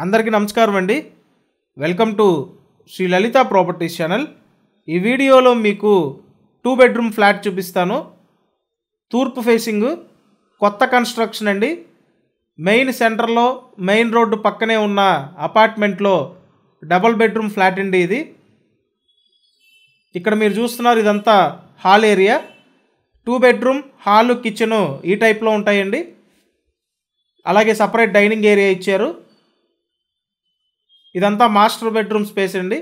అందరికీ నమస్కారం అండి. Welcome to Shri Lalitha properties channel. ఈ వీడియోలో మీకు 2 బెడ్రూమ్ ఫ్లాట్ చూపిస్తాను. తూర్పు ఫేసింగ్, కొత్త కన్స్ట్రక్షన్ అండి. మెయిన్ సెంటర్లో మెయిన్ రోడ్డు పక్కనే ఉన్న అపార్ట్మెంట్లో డబుల్ బెడ్రూమ్ ఫ్లాట్ అండి ఇది. ఇక్కడ మీరు చూస్తున్నారు, ఇదంతా hall area. 2 bedroom, hall, kitchen ఈ టైప్లో ఉంటాయండి. అలాగే సపరేట్ డైనింగ్ ఏరియా ఇచ్చారు. ఇదంతా మాస్టర్ బెడ్రూమ్ స్పేస్ అండి.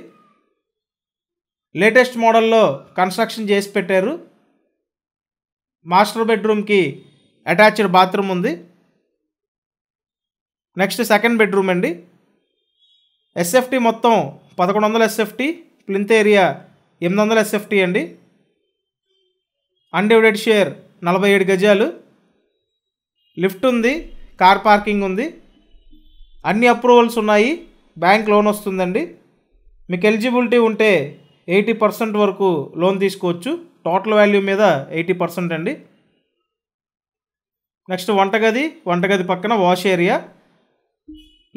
లేటెస్ట్ మోడల్లో కన్స్ట్రక్షన్ చేసి పెట్టారు. మాస్టర్ బెడ్రూమ్కి అటాచ్డ్ బాత్రూమ్ ఉంది. నెక్స్ట్ సెకండ్ బెడ్రూమ్ అండి. ఎస్ఎఫ్టీ మొత్తం 1100 ఎస్ఎఫ్టీ, ప్లింత్ ఏరియా 800 ఎస్ఎఫ్టీ అండి. అన్డివైడెడ్ షేర్ 47 గజాలు. లిఫ్ట్ ఉంది, కార్ పార్కింగ్ ఉంది. అన్ని అప్రూవల్స్ ఉన్నాయి. బ్యాంక్ లోన్ వస్తుందండి. మీకు ఎలిజిబిలిటీ ఉంటే 80% వరకు లోన్ తీసుకోవచ్చు. టోటల్ వాల్యూ మీద 80% అండి. నెక్స్ట్ వంటగది పక్కన wash area.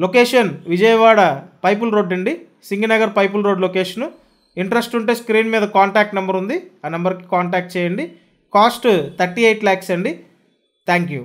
Location Vijayawada Pipula road అండి, Singhnagar Pipula road location. Interest ఉంటే స్క్రీన్ మీద కాంటాక్ట్ నెంబర్ ఉంది, ఆ నెంబర్కి కాంటాక్ట్ చేయండి. కాస్ట్ 38 lakhs అండి. Thank you.